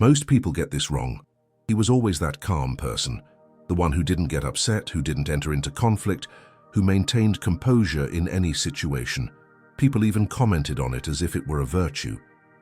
Most people get this wrong. He was always that calm person, the one who didn't get upset, who didn't enter into conflict, who maintained composure in any situation. People even commented on it as if it were a virtue,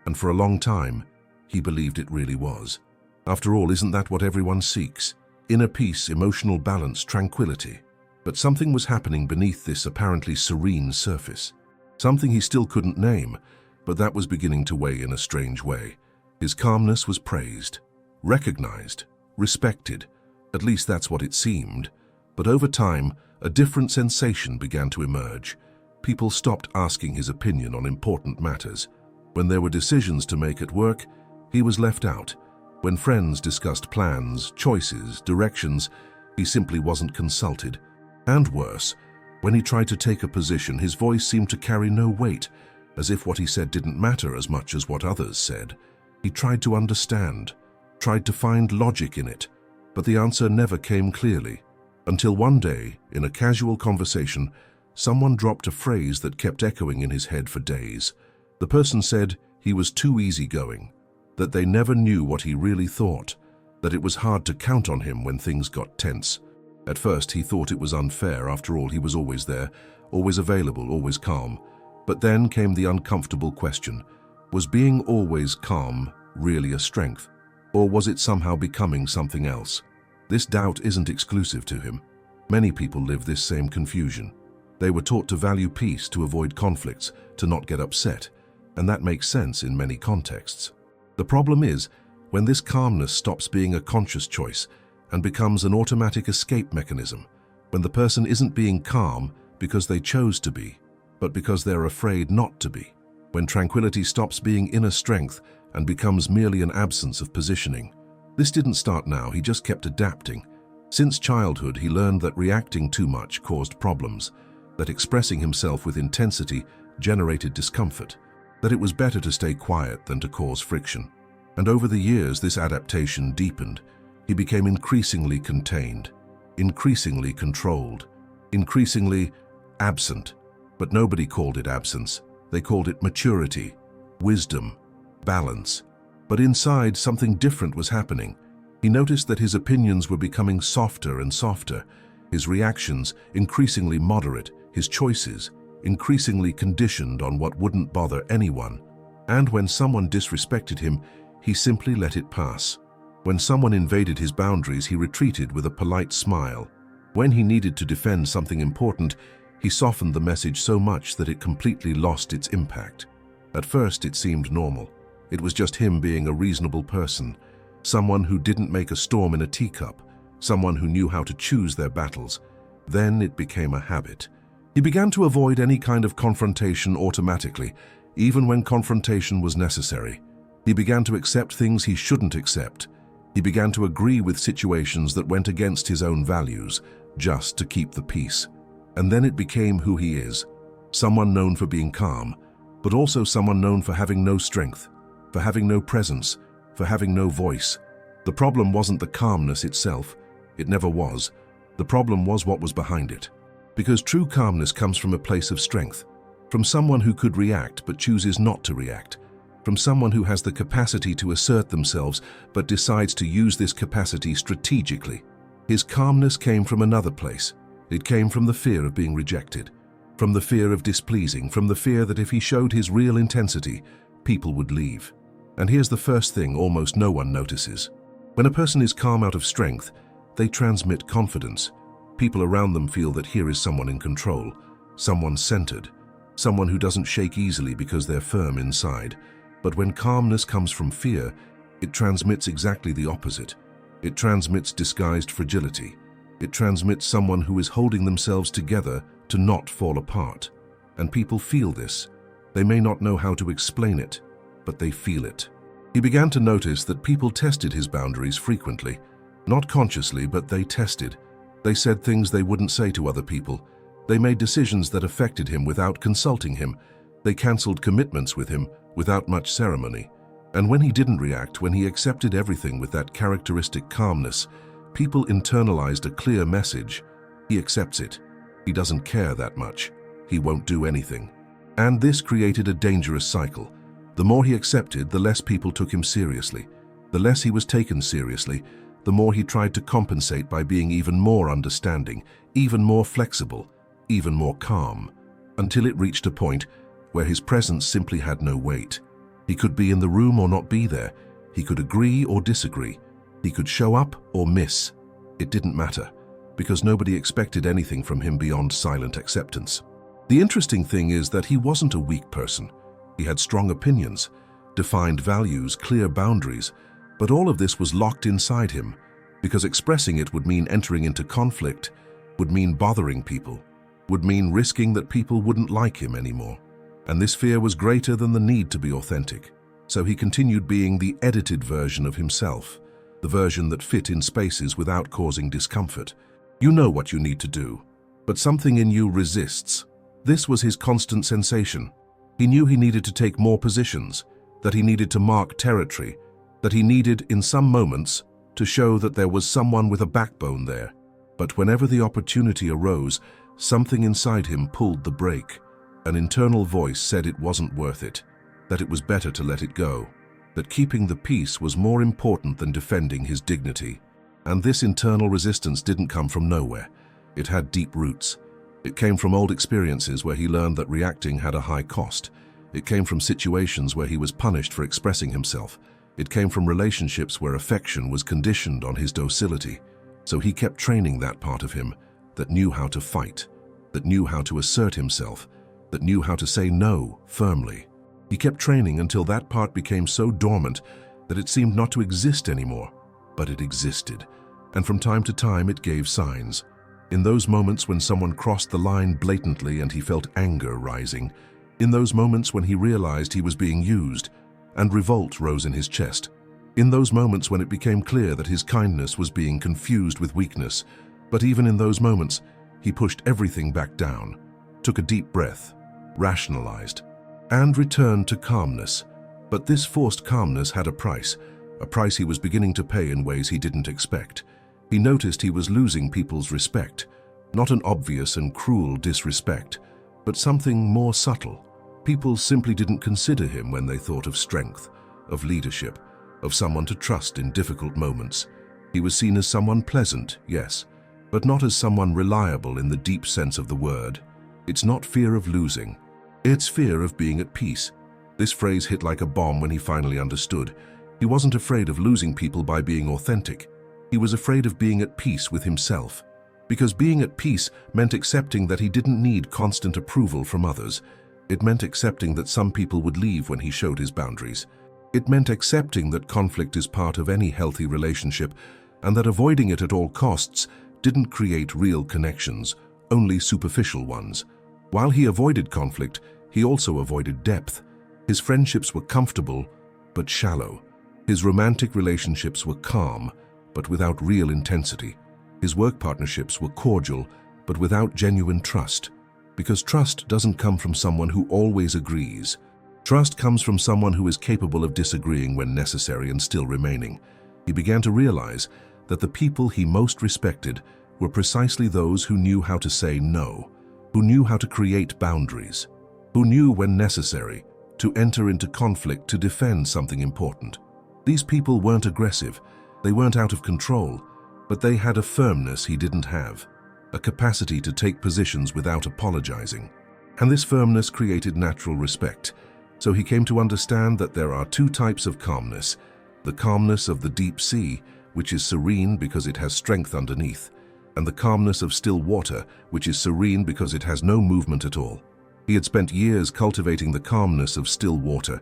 and for a long time, he believed it really was. After all, isn't that what everyone seeks? Inner peace, emotional balance, tranquility. But something was happening beneath this apparently serene surface. Something he still couldn't name, but that was beginning to weigh in a strange way. His calmness was praised, recognized, respected. At least that's what it seemed. But over time, a different sensation began to emerge. People stopped asking his opinion on important matters. When there were decisions to make at work, he was left out. When friends discussed plans, choices, directions, he simply wasn't consulted. And worse, when he tried to take a position, his voice seemed to carry no weight, as if what he said didn't matter as much as what others said. He tried to understand, tried to find logic in it, but the answer never came clearly. Until one day, in a casual conversation, someone dropped a phrase that kept echoing in his head for days. The person said he was too easygoing, that they never knew what he really thought, that it was hard to count on him when things got tense. At first, he thought it was unfair. After all, he was always there, always available, always calm. But then came the uncomfortable question. Was being always calm really a strength? Or was it somehow becoming something else? This doubt isn't exclusive to him. Many people live this same confusion. They were taught to value peace, to avoid conflicts, to not get upset, and that makes sense in many contexts. The problem is, when this calmness stops being a conscious choice and becomes an automatic escape mechanism, when the person isn't being calm because they chose to be, but because they're afraid not to be, when tranquility stops being inner strength and becomes merely an absence of positioning. This didn't start now, he just kept adapting. Since childhood, he learned that reacting too much caused problems, that expressing himself with intensity generated discomfort, that it was better to stay quiet than to cause friction. And over the years, this adaptation deepened. He became increasingly contained, increasingly controlled, increasingly absent. But nobody called it absence. They called it maturity, wisdom, balance. But inside, something different was happening. He noticed that his opinions were becoming softer and softer, his reactions increasingly moderate, his choices increasingly conditioned on what wouldn't bother anyone. And when someone disrespected him, he simply let it pass. When someone invaded his boundaries, he retreated with a polite smile. When he needed to defend something important, he softened the message so much that it completely lost its impact. At first, it seemed normal. It was just him being a reasonable person, someone who didn't make a storm in a teacup, someone who knew how to choose their battles. Then it became a habit. He began to avoid any kind of confrontation automatically, even when confrontation was necessary. He began to accept things he shouldn't accept. He began to agree with situations that went against his own values, just to keep the peace. And then it became who he is, someone known for being calm, but also someone known for having no strength, for having no presence, for having no voice. The problem wasn't the calmness itself. It never was. The problem was what was behind it. Because true calmness comes from a place of strength, from someone who could react but chooses not to react, from someone who has the capacity to assert themselves but decides to use this capacity strategically. His calmness came from another place. It came from the fear of being rejected, from the fear of displeasing, from the fear that if he showed his real intensity, people would leave. And here's the first thing almost no one notices. When a person is calm out of strength, they transmit confidence. People around them feel that here is someone in control, someone centered, someone who doesn't shake easily because they're firm inside. But when calmness comes from fear, it transmits exactly the opposite. It transmits disguised fragility. It transmits someone who is holding themselves together to not fall apart. And people feel this. They may not know how to explain it, but they feel it. He began to notice that people tested his boundaries frequently. Not consciously, but they tested. They said things they wouldn't say to other people. They made decisions that affected him without consulting him. They cancelled commitments with him without much ceremony. And when he didn't react, when he accepted everything with that characteristic calmness, people internalized a clear message. He accepts it. He doesn't care that much. He won't do anything. And this created a dangerous cycle. The more he accepted, the less people took him seriously. The less he was taken seriously, the more he tried to compensate by being even more understanding, even more flexible, even more calm, until it reached a point where his presence simply had no weight. He could be in the room or not be there. He could agree or disagree. He could show up or miss. It didn't matter, because nobody expected anything from him beyond silent acceptance. The interesting thing is that he wasn't a weak person. He had strong opinions, defined values, clear boundaries, but all of this was locked inside him, because expressing it would mean entering into conflict, would mean bothering people, would mean risking that people wouldn't like him anymore. And this fear was greater than the need to be authentic. So he continued being the edited version of himself, the version that fit in spaces without causing discomfort. You know what you need to do, but something in you resists. This was his constant sensation. He knew he needed to take more positions, that he needed to mark territory, that he needed, in some moments, to show that there was someone with a backbone there. But whenever the opportunity arose, something inside him pulled the brake. An internal voice said it wasn't worth it, that it was better to let it go, that keeping the peace was more important than defending his dignity. And this internal resistance didn't come from nowhere. It had deep roots. It came from old experiences where he learned that reacting had a high cost. It came from situations where he was punished for expressing himself. It came from relationships where affection was conditioned on his docility. So he kept training that part of him that knew how to fight, that knew how to assert himself, that knew how to say no firmly. He kept training until that part became so dormant that it seemed not to exist anymore. But it existed, and from time to time it gave signs. In those moments when someone crossed the line blatantly and he felt anger rising, in those moments when he realized he was being used, and revolt rose in his chest, in those moments when it became clear that his kindness was being confused with weakness, but even in those moments, he pushed everything back down, took a deep breath, rationalized, and returned to calmness. But this forced calmness had a price he was beginning to pay in ways he didn't expect. He noticed he was losing people's respect, not an obvious and cruel disrespect, but something more subtle. People simply didn't consider him when they thought of strength, of leadership, of someone to trust in difficult moments. He was seen as someone pleasant, yes, but not as someone reliable in the deep sense of the word. It's not fear of losing. It's fear of being at peace. This phrase hit like a bomb when he finally understood. He wasn't afraid of losing people by being authentic. He was afraid of being at peace with himself. Because being at peace meant accepting that he didn't need constant approval from others. It meant accepting that some people would leave when he showed his boundaries. It meant accepting that conflict is part of any healthy relationship, and that avoiding it at all costs didn't create real connections, only superficial ones. While he avoided conflict, he also avoided depth. His friendships were comfortable, but shallow. His romantic relationships were calm, but without real intensity. His work partnerships were cordial, but without genuine trust. Because trust doesn't come from someone who always agrees. Trust comes from someone who is capable of disagreeing when necessary and still remaining. He began to realize that the people he most respected were precisely those who knew how to say no, who knew how to create boundaries, who knew when necessary to enter into conflict to defend something important. These people weren't aggressive, they weren't out of control, but they had a firmness he didn't have, a capacity to take positions without apologizing. And this firmness created natural respect. So he came to understand that there are two types of calmness: the calmness of the deep sea, which is serene because it has strength underneath, and the calmness of still water, which is serene because it has no movement at all. He had spent years cultivating the calmness of still water,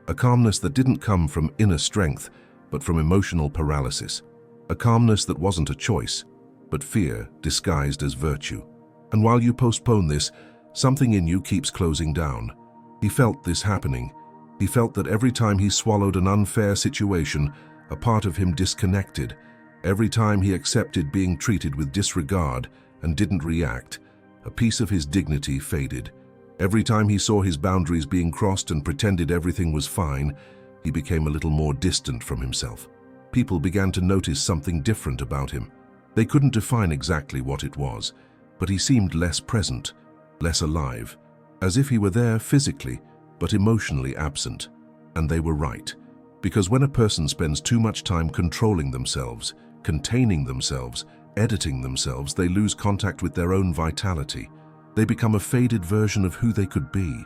a calmness that didn't come from inner strength, but from emotional paralysis, a calmness that wasn't a choice, but fear disguised as virtue. And while you postpone this, something in you keeps closing down. He felt this happening. He felt that every time he swallowed an unfair situation, a part of him disconnected. Every time he accepted being treated with disregard and didn't react, a piece of his dignity faded. Every time he saw his boundaries being crossed and pretended everything was fine, he became a little more distant from himself. People began to notice something different about him. They couldn't define exactly what it was, but he seemed less present, less alive, as if he were there physically, but emotionally absent. And they were right. Because when a person spends too much time controlling themselves, containing themselves, editing themselves, they lose contact with their own vitality. They become a faded version of who they could be.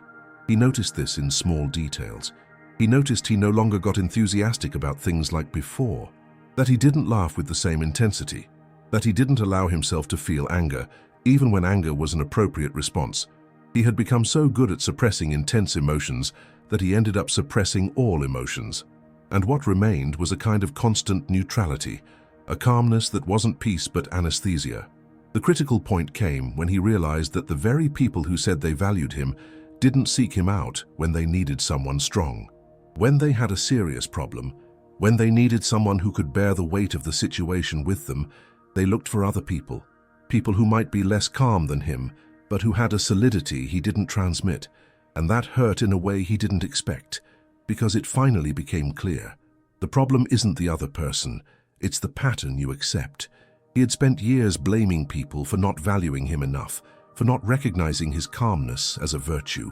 He noticed this in small details. He noticed he no longer got enthusiastic about things like before, that he didn't laugh with the same intensity, that he didn't allow himself to feel anger, even when anger was an appropriate response. He had become so good at suppressing intense emotions that he ended up suppressing all emotions. And what remained was a kind of constant neutrality, a calmness that wasn't peace but anesthesia. The critical point came when he realized that the very people who said they valued him didn't seek him out when they needed someone strong. When they had a serious problem, when they needed someone who could bear the weight of the situation with them, they looked for other people, people who might be less calm than him, but who had a solidity he didn't transmit, and that hurt in a way he didn't expect, because it finally became clear. The problem isn't the other person, it's the pattern you accept. He had spent years blaming people for not valuing him enough, for not recognizing his calmness as a virtue,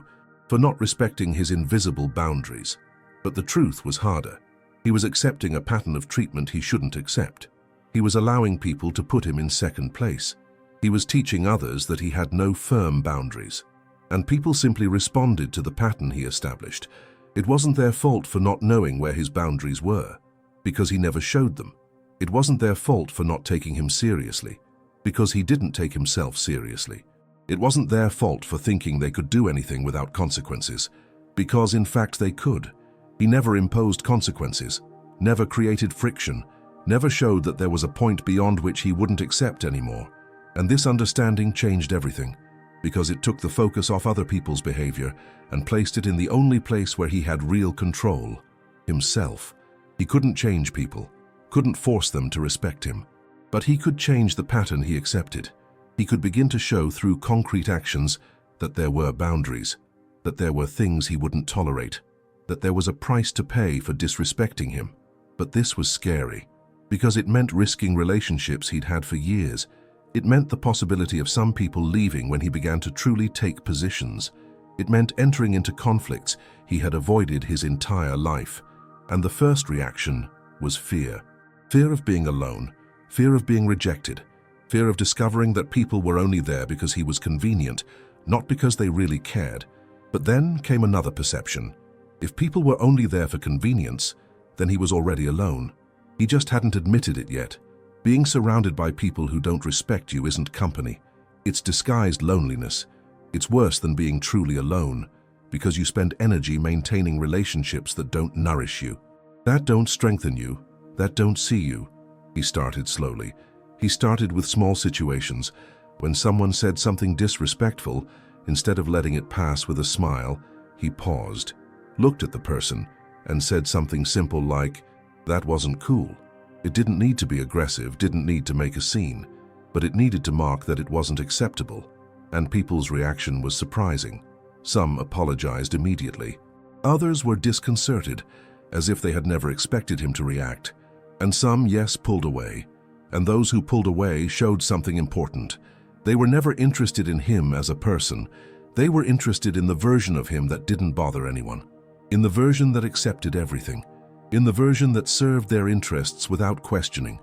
for not respecting his invisible boundaries. But the truth was harder. He was accepting a pattern of treatment he shouldn't accept. He was allowing people to put him in second place. He was teaching others that he had no firm boundaries. And people simply responded to the pattern he established. It wasn't their fault for not knowing where his boundaries were, because he never showed them. It wasn't their fault for not taking him seriously, because he didn't take himself seriously. It wasn't their fault for thinking they could do anything without consequences, because in fact they could. He never imposed consequences, never created friction, never showed that there was a point beyond which he wouldn't accept anymore. And this understanding changed everything, because it took the focus off other people's behavior and placed it in the only place where he had real control, himself. He couldn't change people, couldn't force them to respect him, but he could change the pattern he accepted. He could begin to show through concrete actions that there were boundaries, that there were things he wouldn't tolerate, that there was a price to pay for disrespecting him. But this was scary, because it meant risking relationships he'd had for years. It meant the possibility of some people leaving when he began to truly take positions. It meant entering into conflicts he had avoided his entire life. And the first reaction was fear. Fear of being alone, fear of being rejected, fear of discovering that people were only there because he was convenient, not because they really cared. But then came another perception. If people were only there for convenience, then he was already alone. He just hadn't admitted it yet. Being surrounded by people who don't respect you isn't company. It's disguised loneliness. It's worse than being truly alone, because you spend energy maintaining relationships that don't nourish you, that don't strengthen you, that don't see you. He started slowly. He started with small situations. When someone said something disrespectful, instead of letting it pass with a smile, he paused, looked at the person, and said something simple like, "That wasn't cool." It didn't need to be aggressive, didn't need to make a scene, but it needed to mark that it wasn't acceptable. And people's reaction was surprising. Some apologized immediately. Others were disconcerted, as if they had never expected him to react. And some, yes, pulled away. And those who pulled away showed something important. They were never interested in him as a person. They were interested in the version of him that didn't bother anyone, in the version that accepted everything, in the version that served their interests without questioning.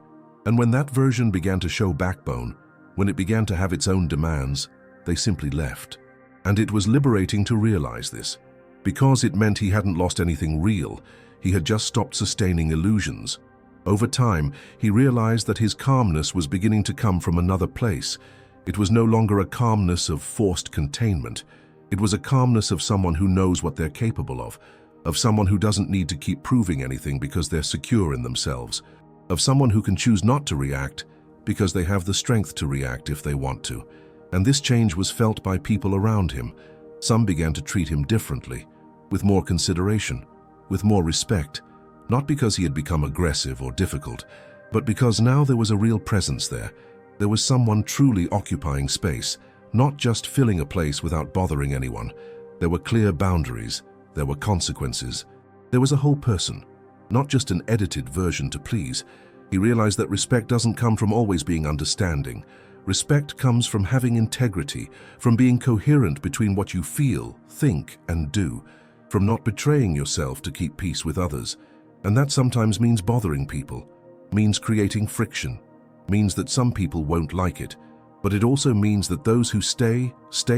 And when that version began to show backbone, when it began to have its own demands, they simply left. And it was liberating to realize this, because it meant he hadn't lost anything real. He had just stopped sustaining illusions. Over time, he realized that his calmness was beginning to come from another place. It was no longer a calmness of forced containment. It was a calmness of someone who knows what they're capable of someone who doesn't need to keep proving anything because they're secure in themselves, of someone who can choose not to react because they have the strength to react if they want to. And this change was felt by people around him. Some began to treat him differently, with more consideration, with more respect, not because he had become aggressive or difficult, but because now there was a real presence there. There was someone truly occupying space, not just filling a place without bothering anyone. There were clear boundaries. There were consequences. There was a whole person, not just an edited version to please. He realized that respect doesn't come from always being understanding. Respect comes from having integrity, from being coherent between what you feel, think, and do, from not betraying yourself to keep peace with others. And that sometimes means bothering people, means creating friction, means that some people won't like it, but it also means that those who stay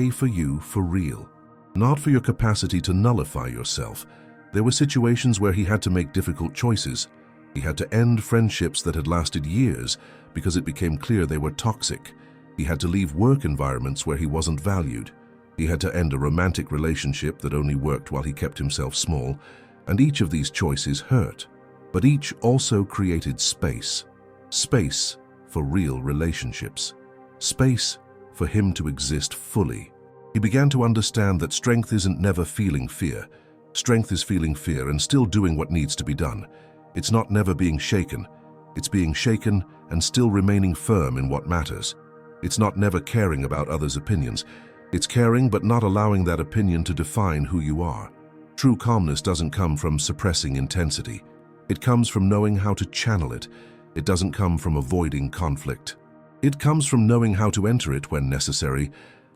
for you for real, not for your capacity to nullify yourself. There were situations where he had to make difficult choices. He had to end friendships that had lasted years because it became clear they were toxic. He had to leave work environments where he wasn't valued. He had to end a romantic relationship that only worked while he kept himself small, and each of these choices hurt. But each also created space. Space for real relationships. Space for him to exist fully. He began to understand that strength isn't never feeling fear. Strength is feeling fear and still doing what needs to be done. It's not never being shaken. It's being shaken and still remaining firm in what matters. It's not never caring about others' opinions. It's caring but not allowing that opinion to define who you are. True calmness doesn't come from suppressing intensity. It comes from knowing how to channel it. It doesn't come from avoiding conflict. It comes from knowing how to enter it when necessary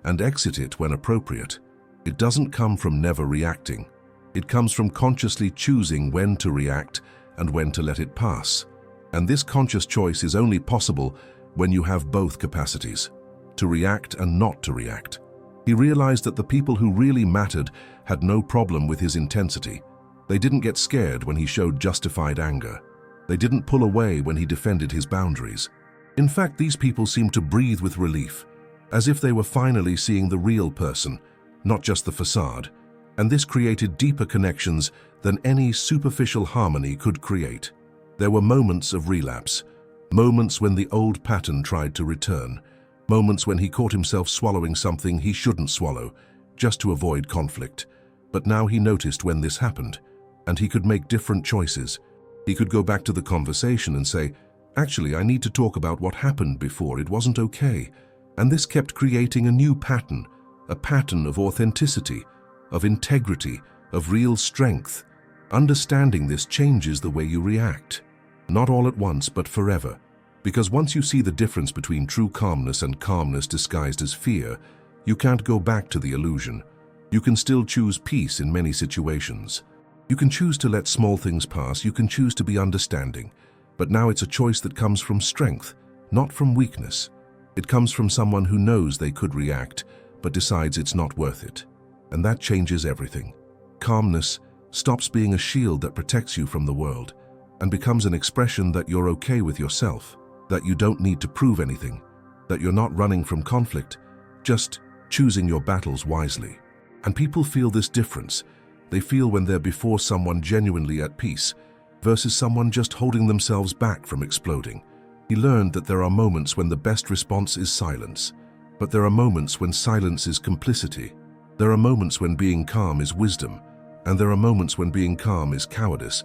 and exit it when appropriate. It doesn't come from never reacting. It comes from consciously choosing when to react and when to let it pass. And this conscious choice is only possible when you have both capacities, to react and not to react. He realized that the people who really mattered had no problem with his intensity. They didn't get scared when he showed justified anger. They didn't pull away when he defended his boundaries. In fact, these people seemed to breathe with relief, as if they were finally seeing the real person, not just the facade. And this created deeper connections than any superficial harmony could create. There were moments of relapse, moments when the old pattern tried to return, moments when he caught himself swallowing something he shouldn't swallow, just to avoid conflict. But now he noticed when this happened, and he could make different choices. He could go back to the conversation and say, "Actually, I need to talk about what happened before. It wasn't okay." And this kept creating a new pattern, a pattern of authenticity, of integrity, of real strength. Understanding this changes the way you react. Not all at once, but forever. Because once you see the difference between true calmness and calmness disguised as fear, you can't go back to the illusion. You can still choose peace in many situations. You can choose to let small things pass. You can choose to be understanding. But now it's a choice that comes from strength, not from weakness. It comes from someone who knows they could react, but decides it's not worth it. And that changes everything. Calmness stops being a shield that protects you from the world and becomes an expression that you're okay with yourself, that you don't need to prove anything, that you're not running from conflict, just choosing your battles wisely. And people feel this difference. They feel when they're before someone genuinely at peace versus someone just holding themselves back from exploding. He learned that there are moments when the best response is silence, but there are moments when silence is complicity. There are moments when being calm is wisdom, and there are moments when being calm is cowardice.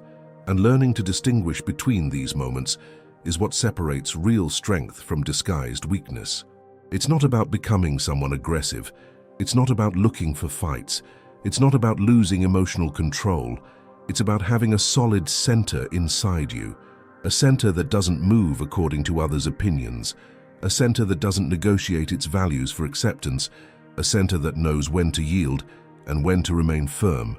And learning to distinguish between these moments is what separates real strength from disguised weakness. It's not about becoming someone aggressive. It's not about looking for fights. It's not about losing emotional control. It's about having a solid center inside you, a center that doesn't move according to others' opinions, a center that doesn't negotiate its values for acceptance, a center that knows when to yield and when to remain firm.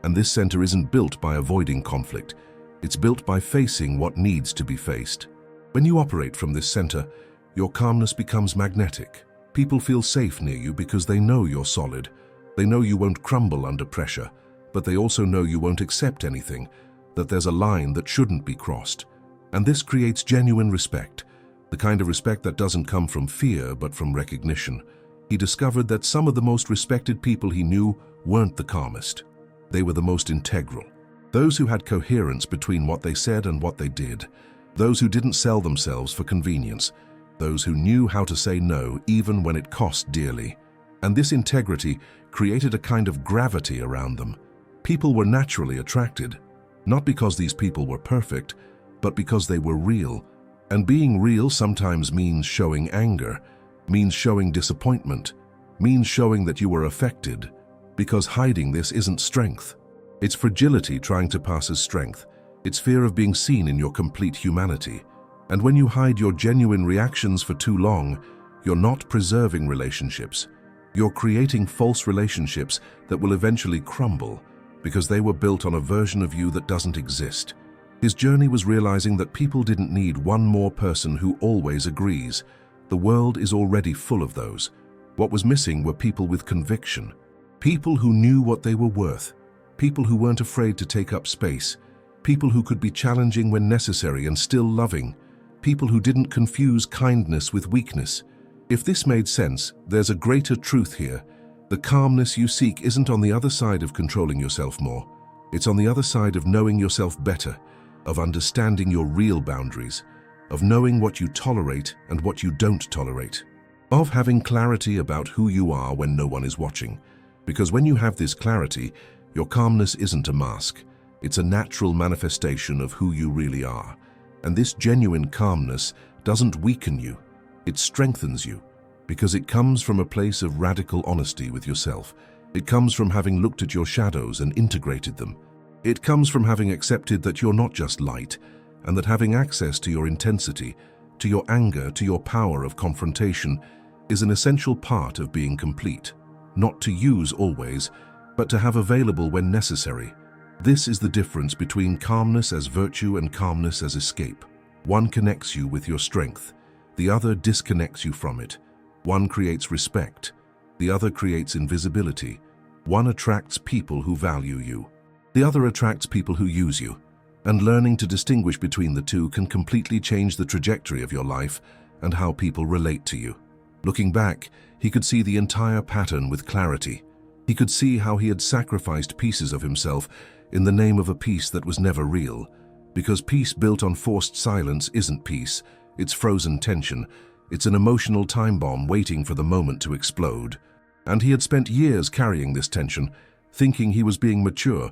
And this center isn't built by avoiding conflict. It's built by facing what needs to be faced. When you operate from this center, your calmness becomes magnetic. People feel safe near you because they know you're solid. They know you won't crumble under pressure, but they also know you won't accept anything, that there's a line that shouldn't be crossed. And this creates genuine respect, the kind of respect that doesn't come from fear but from recognition. He discovered that some of the most respected people he knew weren't the calmest. They were the most integral. Those who had coherence between what they said and what they did. Those who didn't sell themselves for convenience. Those who knew how to say no even when it cost dearly. And this integrity created a kind of gravity around them. People were naturally attracted, not because these people were perfect, but because they were real. And being real sometimes means showing anger, means showing disappointment, means showing that you were affected, because hiding this isn't strength. It's fragility trying to pass as strength. It's fear of being seen in your complete humanity. And when you hide your genuine reactions for too long, you're not preserving relationships. You're creating false relationships that will eventually crumble because they were built on a version of you that doesn't exist. His journey was realizing that people didn't need one more person who always agrees. The world is already full of those. What was missing were people with conviction. People who knew what they were worth. People who weren't afraid to take up space. People who could be challenging when necessary and still loving. People who didn't confuse kindness with weakness. If this made sense, there's a greater truth here. The calmness you seek isn't on the other side of controlling yourself more. It's on the other side of knowing yourself better, of understanding your real boundaries, of knowing what you tolerate and what you don't tolerate, of having clarity about who you are when no one is watching. Because when you have this clarity, your calmness isn't a mask. It's a natural manifestation of who you really are. And this genuine calmness doesn't weaken you, it strengthens you, because it comes from a place of radical honesty with yourself. It comes from having looked at your shadows and integrated them. It comes from having accepted that you're not just light, and that having access to your intensity, to your anger, to your power of confrontation, is an essential part of being complete. Not to use always, but to have available when necessary. This is the difference between calmness as virtue and calmness as escape. One connects you with your strength, the other disconnects you from it. One creates respect, the other creates invisibility. One attracts people who value you, the other attracts people who use you. And learning to distinguish between the two can completely change the trajectory of your life and how people relate to you. Looking back, he could see the entire pattern with clarity. He could see how he had sacrificed pieces of himself in the name of a peace that was never real. Because peace built on forced silence isn't peace, it's frozen tension. It's an emotional time bomb waiting for the moment to explode. And he had spent years carrying this tension, thinking he was being mature,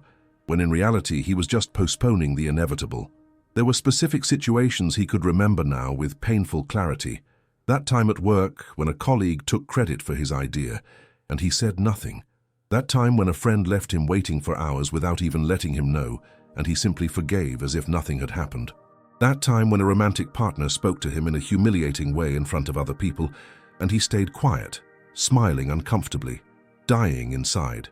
when in reality he was just postponing the inevitable. There were specific situations he could remember now with painful clarity. That time at work when a colleague took credit for his idea, and he said nothing. That time when a friend left him waiting for hours without even letting him know, and he simply forgave as if nothing had happened. That time when a romantic partner spoke to him in a humiliating way in front of other people, and he stayed quiet, smiling uncomfortably, dying inside.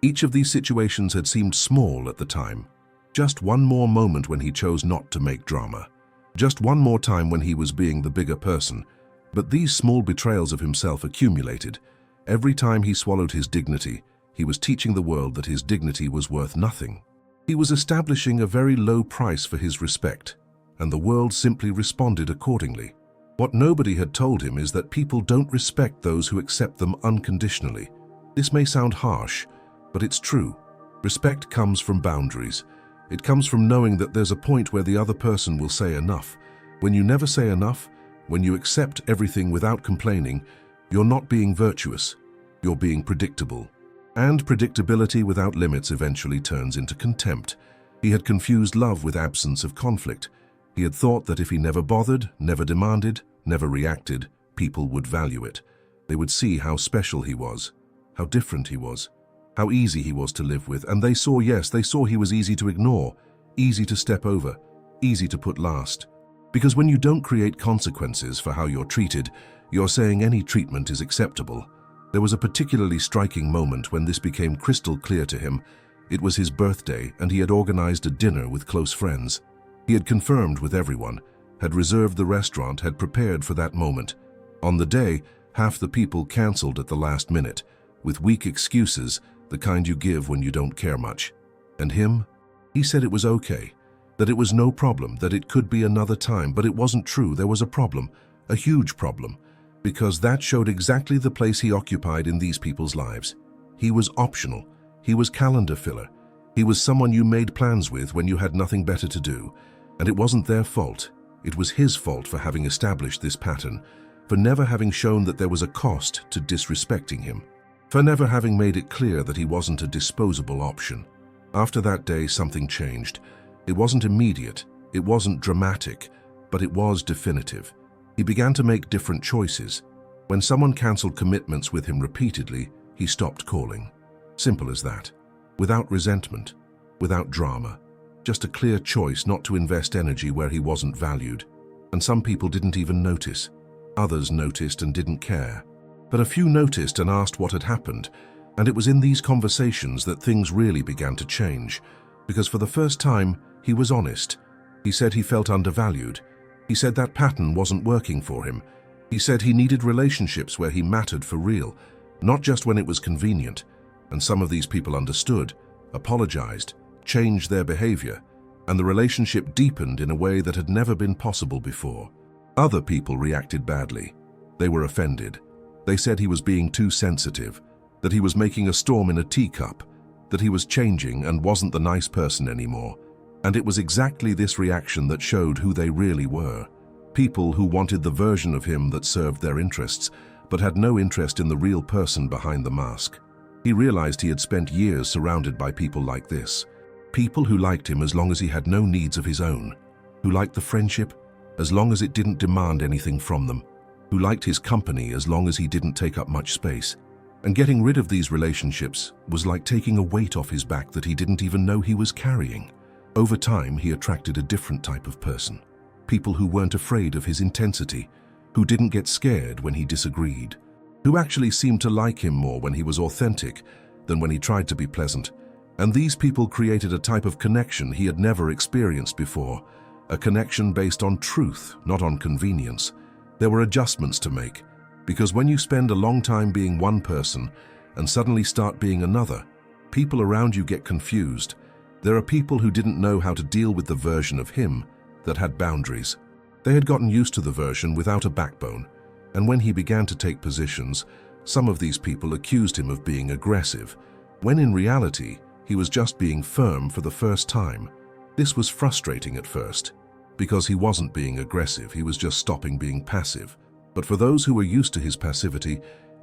Each of these situations had seemed small at the time. Just one more moment when he chose not to make drama. Just one more time when he was being the bigger person. But these small betrayals of himself accumulated. Every time he swallowed his dignity, he was teaching the world that his dignity was worth nothing. He was establishing a very low price for his respect, and the world simply responded accordingly. What nobody had told him is that people don't respect those who accept them unconditionally. This may sound harsh, but it's true. Respect comes from boundaries. It comes from knowing that there's a point where the other person will say enough. When you never say enough, when you accept everything without complaining, you're not being virtuous, you're being predictable. And predictability without limits eventually turns into contempt. He had confused love with absence of conflict. He had thought that if he never bothered, never demanded, never reacted, people would value it. They would see how special he was, how different he was, how easy he was to live with, and they saw he was easy to ignore, easy to step over, easy to put last. Because when you don't create consequences for how you're treated, you're saying any treatment is acceptable. There was a particularly striking moment when this became crystal clear to him. It was his birthday, and he had organized a dinner with close friends. He had confirmed with everyone, had reserved the restaurant, had prepared for that moment. On the day, half the people canceled at the last minute, with weak excuses, the kind you give when you don't care much. And him? He said it was okay, that it was no problem, that it could be another time, but it wasn't true. There was a problem, a huge problem, because that showed exactly the place he occupied in these people's lives. He was optional. He was calendar filler. He was someone you made plans with when you had nothing better to do. And it wasn't their fault. It was his fault for having established this pattern, for never having shown that there was a cost to disrespecting him, for never having made it clear that he wasn't a disposable option. After that day, something changed. It wasn't immediate, it wasn't dramatic, but it was definitive. He began to make different choices. When someone canceled commitments with him repeatedly, he stopped calling. Simple as that. Without resentment, without drama. Just a clear choice not to invest energy where he wasn't valued. And some people didn't even notice. Others noticed and didn't care. But a few noticed and asked what had happened. And it was in these conversations that things really began to change. Because for the first time, he was honest. He said he felt undervalued. He said that pattern wasn't working for him. He said he needed relationships where he mattered for real, not just when it was convenient. And some of these people understood, apologized, changed their behavior, and the relationship deepened in a way that had never been possible before. Other people reacted badly. They were offended. They said he was being too sensitive, that he was making a storm in a teacup, that he was changing and wasn't the nice person anymore. And it was exactly this reaction that showed who they really were. People who wanted the version of him that served their interests, but had no interest in the real person behind the mask. He realized he had spent years surrounded by people like this. People who liked him as long as he had no needs of his own, who liked the friendship as long as it didn't demand anything from them, who liked his company as long as he didn't take up much space. And getting rid of these relationships was like taking a weight off his back that he didn't even know he was carrying. Over time, he attracted a different type of person. People who weren't afraid of his intensity, who didn't get scared when he disagreed, who actually seemed to like him more when he was authentic than when he tried to be pleasant. And these people created a type of connection he had never experienced before, a connection based on truth, not on convenience. There were adjustments to make, because when you spend a long time being one person and suddenly start being another, people around you get confused. There are people who didn't know how to deal with the version of him that had boundaries. They had gotten used to the version without a backbone, and when he began to take positions, some of these people accused him of being aggressive, when in reality, he was just being firm for the first time. This was frustrating at first, because he wasn't being aggressive, he was just stopping being passive. But for those who were used to his passivity,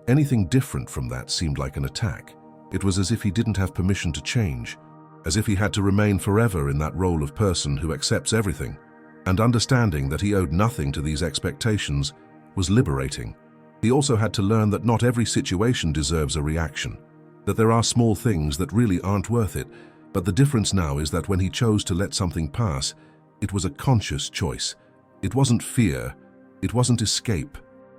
anything different from that seemed like an attack. It was as if he didn't have permission to change, as if he had to remain forever in that role of person who accepts everything. And understanding that he owed nothing to these expectations was liberating. He also had to learn that not every situation deserves a reaction, that there are small things that really aren't worth it, but the difference now is that when he chose to let something pass, it was a conscious choice. It wasn't fear, it wasn't escape.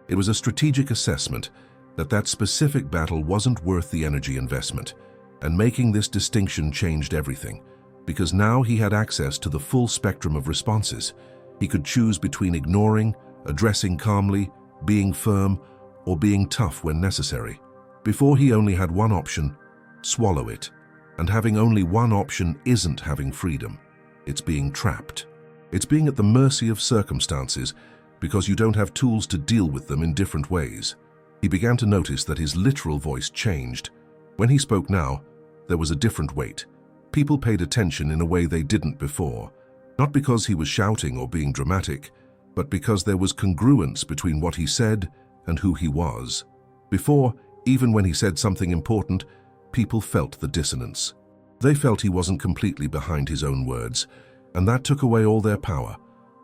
It was a strategic assessment that that specific battle wasn't worth the energy investment. And making this distinction changed everything, because now he had access to the full spectrum of responses. He could choose between ignoring, addressing calmly, being firm, or being tough when necessary. Before, he only had one option: swallow it. And having only one option isn't having freedom. It's being trapped. It's being at the mercy of circumstances because you don't have tools to deal with them in different ways. He began to notice that his literal voice changed. When he spoke now, there was a different weight. People paid attention in a way they didn't before, not because he was shouting or being dramatic, but because there was congruence between what he said and who he was. Before, even when he said something important, people felt the dissonance. They felt he wasn't completely behind his own words, and that took away all their power.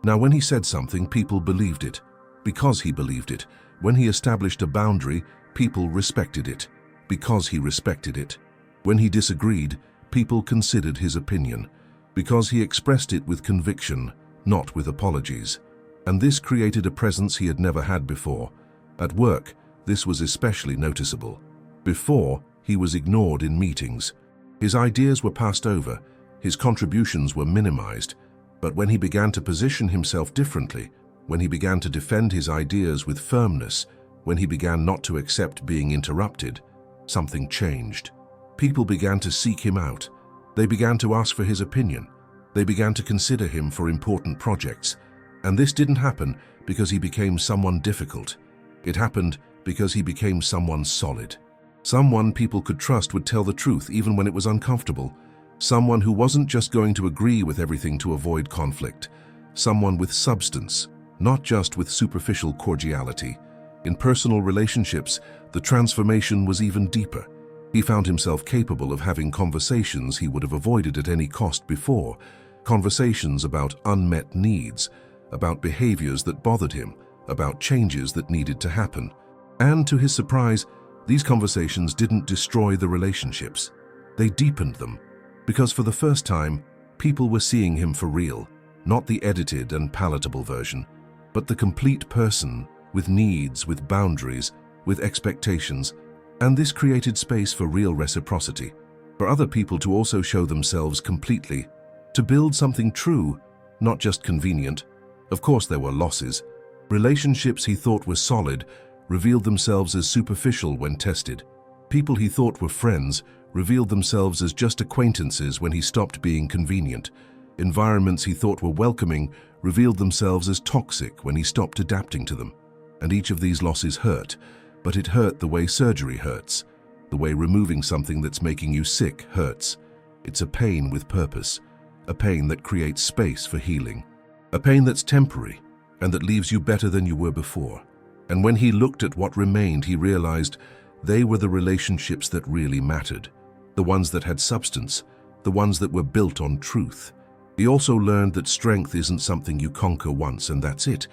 Now, when he said something, people believed it, because he believed it. When he established a boundary, people respected it, because he respected it. When he disagreed, people considered his opinion, because he expressed it with conviction, not with apologies. And this created a presence he had never had before. At work, this was especially noticeable. Before, he was ignored in meetings. His ideas were passed over, his contributions were minimized. But when he began to position himself differently, when he began to defend his ideas with firmness, when he began not to accept being interrupted, something changed. People began to seek him out. They began to ask for his opinion. They began to consider him for important projects. And this didn't happen because he became someone difficult. It happened because he became someone solid. Someone people could trust would tell the truth even when it was uncomfortable. Someone who wasn't just going to agree with everything to avoid conflict. Someone with substance, not just with superficial cordiality. In personal relationships, the transformation was even deeper. He found himself capable of having conversations he would have avoided at any cost before. Conversations about unmet needs, about behaviors that bothered him, about changes that needed to happen. And to his surprise, these conversations didn't destroy the relationships. They deepened them. Because for the first time, people were seeing him for real, not the edited and palatable version, but the complete person, with needs, with boundaries, with expectations. And this created space for real reciprocity, for other people to also show themselves completely, to build something true, not just convenient. Of course there were losses. Relationships he thought were solid revealed themselves as superficial when tested. People he thought were friends revealed themselves as just acquaintances when he stopped being convenient. Environments he thought were welcoming revealed themselves as toxic when he stopped adapting to them. And each of these losses hurt, but it hurt the way surgery hurts, the way removing something that's making you sick hurts. It's a pain with purpose, a pain that creates space for healing, a pain that's temporary and that leaves you better than you were before. And when he looked at what remained, he realized they were the relationships that really mattered, the ones that had substance, the ones that were built on truth. He also learned that strength isn't something you conquer once and that's it.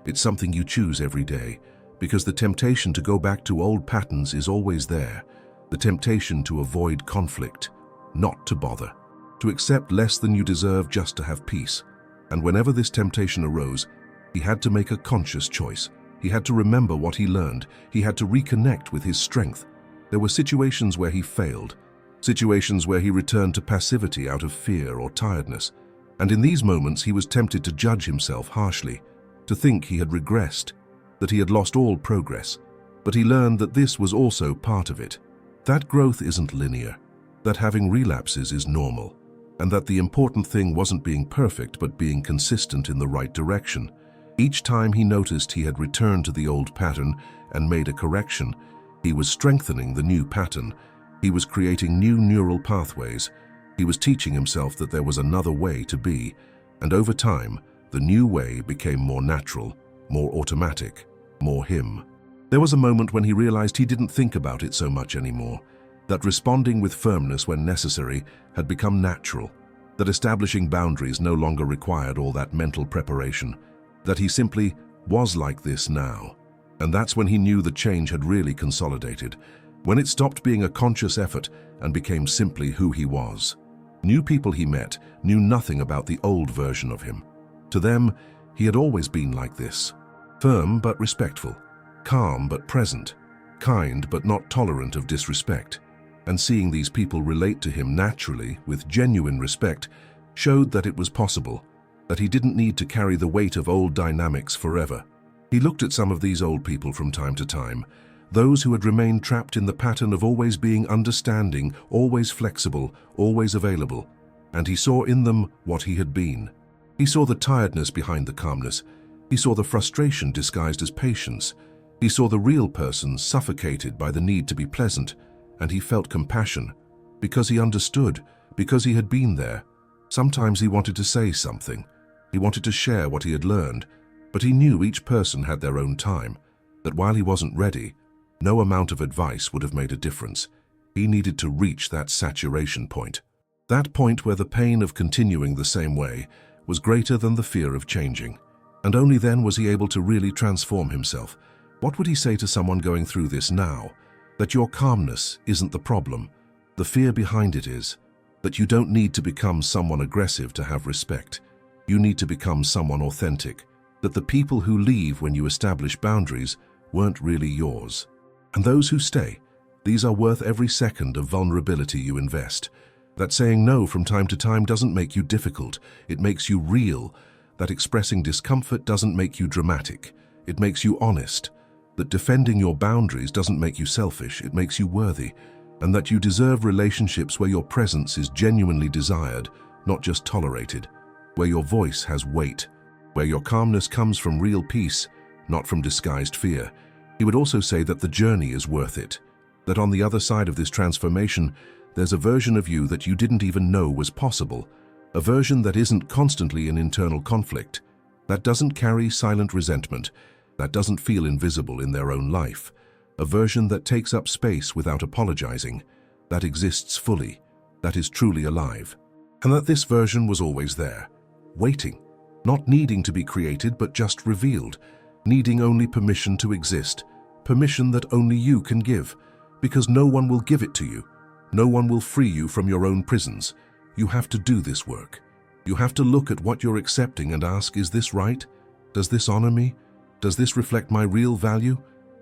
It's something you choose every day, because the temptation to go back to old patterns is always there, the temptation to avoid conflict, not to bother, to accept less than you deserve just to have peace. And whenever this temptation arose, he had to make a conscious choice. He had to remember what he learned. He had to reconnect with his strength. There were situations where he failed, situations where he returned to passivity out of fear or tiredness. And in these moments, he was tempted to judge himself harshly, to think he had regressed, that he had lost all progress. But he learned that this was also part of it, that growth isn't linear, that having relapses is normal, and that the important thing wasn't being perfect but being consistent in the right direction. Each time he noticed he had returned to the old pattern and made a correction, he was strengthening the new pattern. He was creating new neural pathways. He was teaching himself that there was another way to be, and over time, the new way became more natural, more automatic, more him. There was a moment when he realized he didn't think about it so much anymore, that responding with firmness when necessary had become natural, that establishing boundaries no longer required all that mental preparation, that he simply was like this now. And that's when he knew the change had really consolidated, when it stopped being a conscious effort and became simply who he was. New people he met knew nothing about the old version of him. To them, he had always been like this, firm but respectful, calm but present, kind but not tolerant of disrespect. And seeing these people relate to him naturally, with genuine respect, showed that it was possible, that he didn't need to carry the weight of old dynamics forever. He looked at some of these old people from time to time, those who had remained trapped in the pattern of always being understanding, always flexible, always available, and he saw in them what he had been. He saw the tiredness behind the calmness. He saw the frustration disguised as patience. He saw the real person suffocated by the need to be pleasant, and he felt compassion, because he understood, because he had been there. Sometimes he wanted to say something. He wanted to share what he had learned, but he knew each person had their own time, that while he wasn't ready, no amount of advice would have made a difference. He needed to reach that saturation point. That point where the pain of continuing the same way was greater than the fear of changing. And only then was he able to really transform himself. What would he say to someone going through this now? That your calmness isn't the problem. The fear behind it is that you don't need to become someone aggressive to have respect. You need to become someone authentic. That the people who leave when you establish boundaries weren't really yours. And those who stay, these are worth every second of vulnerability you invest. That saying no from time to time doesn't make you difficult, it makes you real. That expressing discomfort doesn't make you dramatic, it makes you honest. That defending your boundaries doesn't make you selfish, it makes you worthy. And that you deserve relationships where your presence is genuinely desired, not just tolerated. Where your voice has weight. Where your calmness comes from real peace, not from disguised fear. He would also say that the journey is worth it. That on the other side of this transformation, there's a version of you that you didn't even know was possible. A version that isn't constantly in internal conflict. That doesn't carry silent resentment. That doesn't feel invisible in their own life. A version that takes up space without apologizing. That exists fully. That is truly alive. And that this version was always there. Waiting. Not needing to be created but just revealed. Needing only permission to exist. Permission that only you can give. Because no one will give it to you. No one will free you from your own prisons. You have to do this work. You have to look at what you're accepting and ask, is this right? Does this honor me? Does this reflect my real value?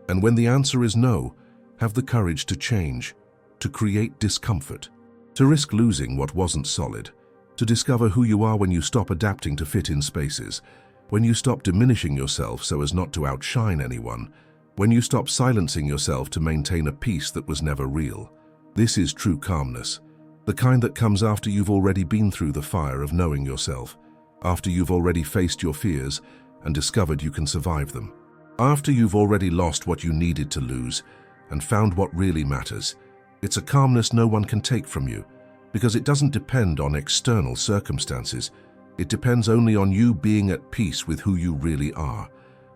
And when the answer is no, have the courage to change, to create discomfort, to risk losing what wasn't solid, to discover who you are when you stop adapting to fit in spaces, when you stop diminishing yourself so as not to outshine anyone, when you stop silencing yourself to maintain a peace that was never real. This is true calmness, the kind that comes after you've already been through the fire of knowing yourself, after you've already faced your fears and discovered you can survive them, after you've already lost what you needed to lose and found what really matters. It's a calmness no one can take from you, because it doesn't depend on external circumstances. It depends only on you being at peace with who you really are.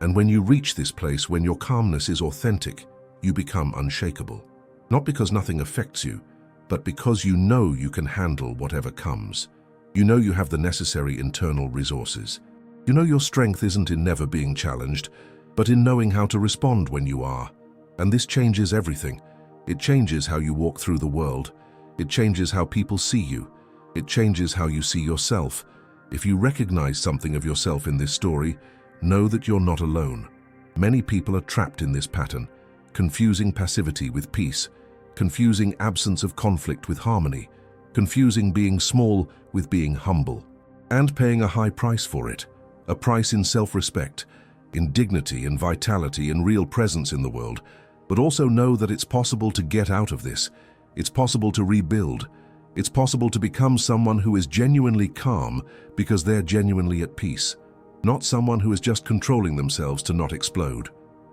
And when you reach this place, when your calmness is authentic, you become unshakable. Not because nothing affects you, but because you know you can handle whatever comes. You know you have the necessary internal resources. You know your strength isn't in never being challenged, but in knowing how to respond when you are. And this changes everything. It changes how you walk through the world. It changes how people see you. It changes how you see yourself. If you recognize something of yourself in this story, know that you're not alone. Many people are trapped in this pattern, confusing passivity with peace, confusing absence of conflict with harmony, confusing being small with being humble, and paying a high price for it, a price in self-respect, in dignity and vitality and real presence in the world. But also know that it's possible to get out of this. It's possible to rebuild. It's possible to become someone who is genuinely calm because they're genuinely at peace, not someone who is just controlling themselves to not explode.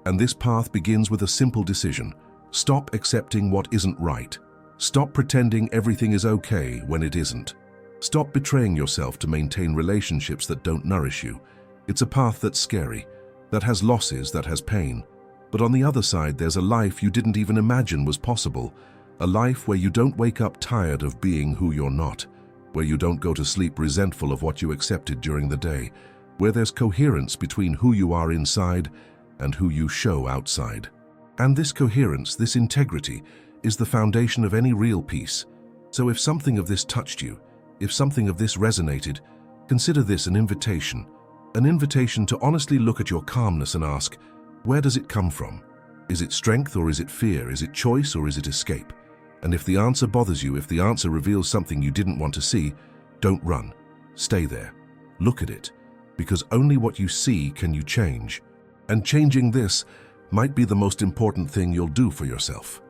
And this path begins with a simple decision. Stop accepting what isn't right. Stop pretending everything is okay when it isn't. Stop betraying yourself to maintain relationships that don't nourish you. It's a path that's scary, that has losses, that has pain. But on the other side, there's a life you didn't even imagine was possible. A life where you don't wake up tired of being who you're not, where you don't go to sleep resentful of what you accepted during the day, where there's coherence between who you are inside and who you show outside. And this coherence, this integrity, is the foundation of any real peace. So if something of this touched you, if something of this resonated, consider this an invitation to honestly look at your calmness and ask, where does it come from? Is it strength or is it fear? Is it choice or is it escape? And if the answer bothers you, if the answer reveals something you didn't want to see, don't run. Stay there. Look at it. Because only what you see can you change. And changing this might be the most important thing you'll do for yourself.